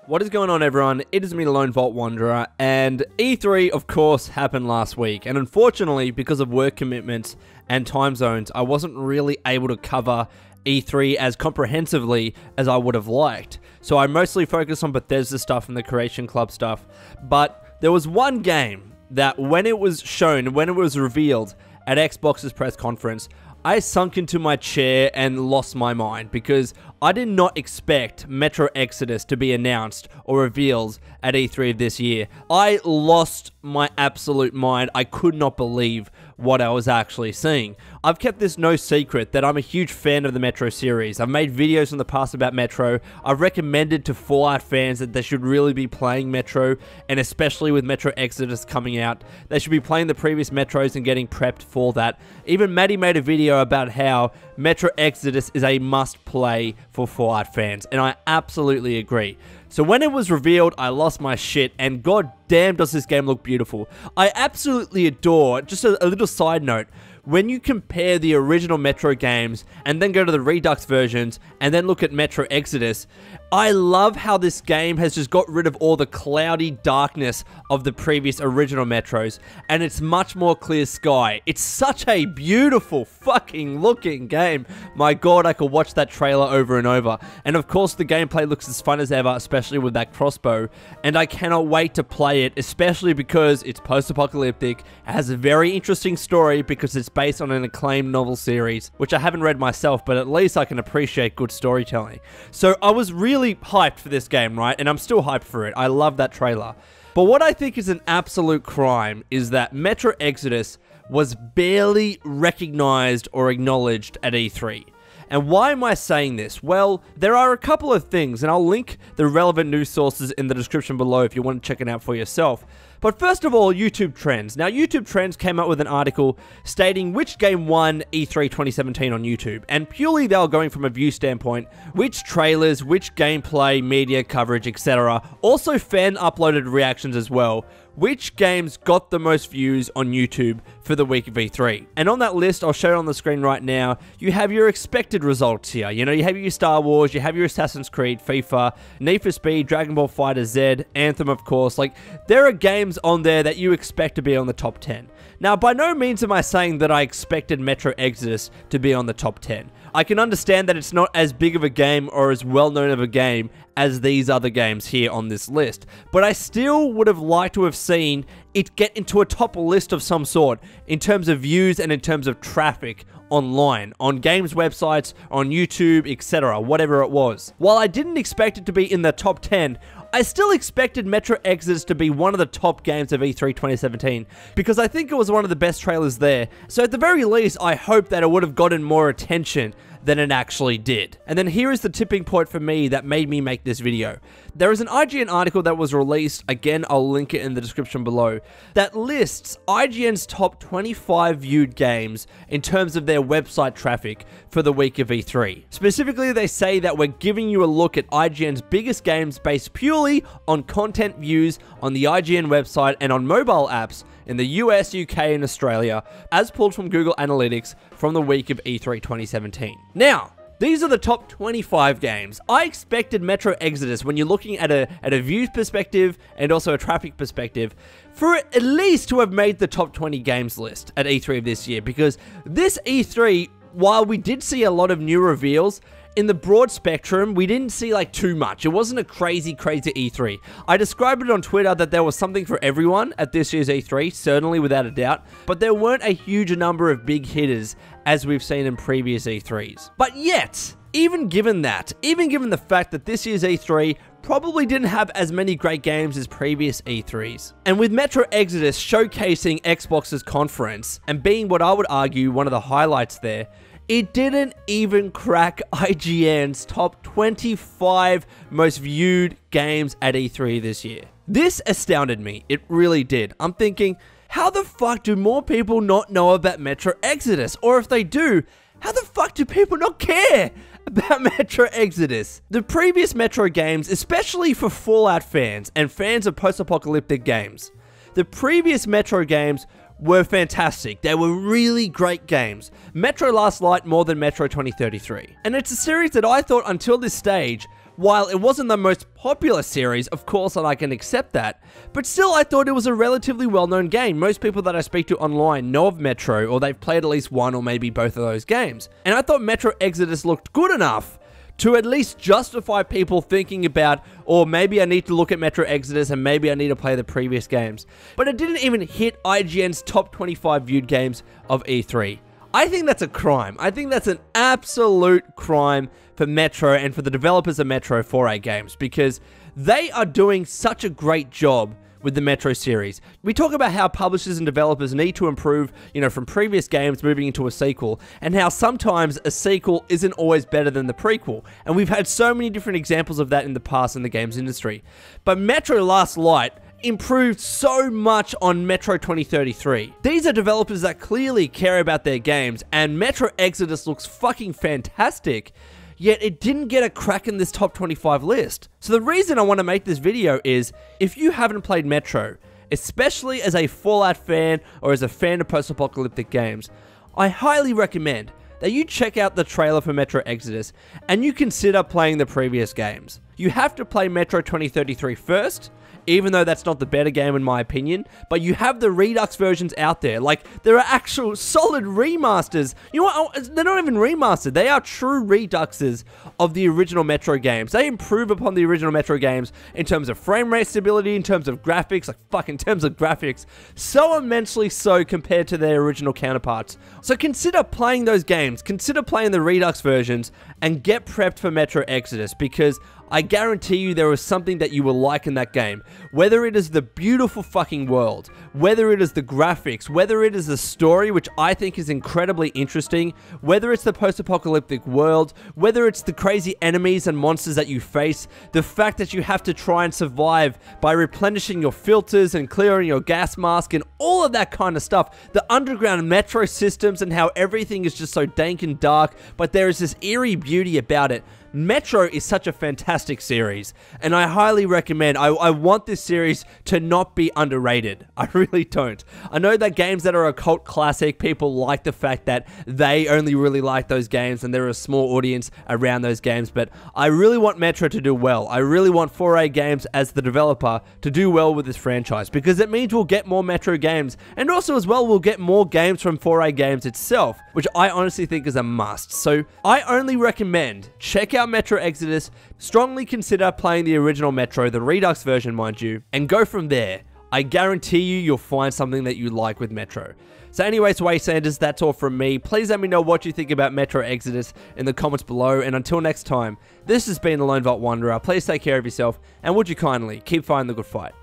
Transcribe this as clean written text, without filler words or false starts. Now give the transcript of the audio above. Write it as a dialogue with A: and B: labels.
A: What is going on, everyone? It is me, the Lone Vault Wanderer, and E3, of course, happened last week. And unfortunately, because of work commitments and time zones, I wasn't really able to cover E3 as comprehensively as I would have liked. So I mostly focused on Bethesda stuff and the Creation Club stuff. But there was one game that when it was shown, when it was revealed at Xbox's press conference, I sunk into my chair and lost my mind because I did not expect Metro Exodus to be announced or revealed at E3 of this year. I lost my absolute mind. I could not believe what I was actually seeing. I've kept this no secret that I'm a huge fan of the Metro series. I've made videos in the past about Metro. I've recommended to Fallout fans that they should really be playing Metro, and especially with Metro Exodus coming out, they should be playing the previous Metros and getting prepped for that. Even Maddie made a video about how Metro Exodus is a must-play for Fallout fans, and I absolutely agree. So when it was revealed, I lost my shit, and god damn does this game look beautiful. I absolutely adore, just a little side note, when you compare the original Metro games and then go to the Redux versions and then look at Metro Exodus, I love how this game has just got rid of all the cloudy darkness of the previous original Metros, and it's much more clear sky. It's such a beautiful fucking looking game. My god, I could watch that trailer over and over. And of course the gameplay looks as fun as ever, especially with that crossbow, and I cannot wait to play it, especially because it's post-apocalyptic. It has a very interesting story because it's based on an acclaimed novel series, which I haven't read myself, but at least I can appreciate good storytelling. So I was really hyped for this game, right? And I'm still hyped for it. I love that trailer. But what I think is an absolute crime is that Metro Exodus was barely recognized or acknowledged at E3. And why am I saying this? Well, there are a couple of things, and I'll link the relevant news sources in the description below if you want to check it out for yourself. But first of all, YouTube Trends. Now, YouTube Trends came out with an article stating which game won E3 2017 on YouTube. And purely they were going from a view standpoint, which trailers, which gameplay, media coverage, etc. Also fan-uploaded reactions as well. Which games got the most views on YouTube for the week of E3. And on that list, I'll show it on the screen right now, you have your expected results here. You know, you have your Star Wars, you have your Assassin's Creed, FIFA, Need for Speed, Dragon Ball FighterZ, Anthem, of course. Like, there are games on there that you expect to be on the top 10. Now, by no means am I saying that I expected Metro Exodus to be on the top 10. I can understand that it's not as big of a game or as well known of a game as these other games here on this list, but I still would have liked to have seen it get into a top list of some sort in terms of views and in terms of traffic online, on games websites, on YouTube, etc., whatever it was. While I didn't expect it to be in the top 10, I still expected Metro Exodus to be one of the top games of E3 2017 because I think it was one of the best trailers there. So at the very least, I hope that it would have gotten more attention than it actually did. And then here is the tipping point for me that made me make this video. There is an IGN article that was released, again I'll link it in the description below, that lists IGN's top 25 viewed games in terms of their website traffic for the week of E3. Specifically, they say that we're giving you a look at IGN's biggest games based purely on content views on the IGN website and on mobile apps in the US, UK, and Australia, as pulled from Google Analytics from the week of E3 2017. Now, these are the top 25 games. I expected Metro Exodus, when you're looking at a views perspective and also a traffic perspective, for it at least to have made the top 20 games list at E3 of this year, because this E3, while we did see a lot of new reveals, in the broad spectrum, we didn't see like too much. It wasn't a crazy E3. I described it on Twitter that there was something for everyone at this year's E3, certainly without a doubt, but there weren't a huge number of big hitters as we've seen in previous E3s. But yet, even given that, even given the fact that this year's E3 probably didn't have as many great games as previous E3s, and with Metro Exodus showcasing Xbox's conference and being what I would argue one of the highlights there, it didn't even crack IGN's top 25 most viewed games at E3 this year. This astounded me. It really did. I'm thinking, how the fuck do more people not know about Metro Exodus? Or if they do, how the fuck do people not care about Metro Exodus? The previous Metro games, especially for Fallout fans and fans of post-apocalyptic games, the previous Metro games were fantastic. They were really great games. Metro Last Light more than Metro 2033. And it's a series that I thought until this stage While it wasn't the most popular series, of course, and I can accept that, but still I thought it was a relatively well-known game. Most people that I speak to online know of Metro, or they've played at least one or maybe both of those games. And I thought Metro Exodus looked good enough to at least justify people thinking about, or maybe I need to look at Metro Exodus and maybe I need to play the previous games. But it didn't even hit IGN's top 25 viewed games of E3. I think that's a crime. I think that's an absolute crime for Metro and for the developers of Metro 4A games, because they are doing such a great job with the Metro series. We talk about how publishers and developers need to improve, from previous games moving into a sequel, and how sometimes a sequel isn't always better than the prequel. And we've had so many different examples of that in the past in the games industry. But Metro Last Light improved so much on Metro 2033. These are developers that clearly care about their games, and Metro Exodus looks fucking fantastic, yet it didn't get a crack in this top 25 list. So the reason I want to make this video is, if you haven't played Metro, especially as a Fallout fan or as a fan of post-apocalyptic games, I highly recommend that you check out the trailer for Metro Exodus and you consider playing the previous games. You have to play Metro 2033 first, even though that's not the better game in my opinion, but you have the Redux versions out there. Like, there are actual solid remasters. You know what? They're not even remastered. They are true reduxes of the original Metro games. They improve upon the original Metro games in terms of frame rate stability, in terms of graphics, in terms of graphics, so immensely so compared to their original counterparts. So consider playing those games, consider playing the Redux versions, and get prepped for Metro Exodus, because I guarantee you there is something that you will like in that game. Whether it is the beautiful fucking world, whether it is the graphics, whether it is the story, which I think is incredibly interesting, whether it's the post-apocalyptic world, whether it's the crazy enemies and monsters that you face, the fact that you have to try and survive by replenishing your filters and clearing your gas mask and all of that kind of stuff, the underground metro systems and how everything is just so dank and dark, but there is this eerie beauty about it. Metro is such a fantastic series, and I highly recommend, I want this series to not be underrated. I really don't. I know that games that are a cult classic, people like the fact that they only really like those games and there are a small audience around those games, but I really want Metro to do well. I really want 4A Games as the developer to do well with this franchise, because it means we'll get more Metro games, and also as well we'll get more games from 4A Games itself, which I honestly think is a must. So I only recommend check out Metro Exodus, strongly consider playing the original Metro, the Redux version mind you, and go from there. I guarantee you'll find something that you like with Metro. So anyways, Waysanders, that's all from me. Please let me know what you think about Metro Exodus in the comments below, and until next time, this has been the Lone Vault Wanderer. Please take care of yourself, and would you kindly keep fighting the good fight.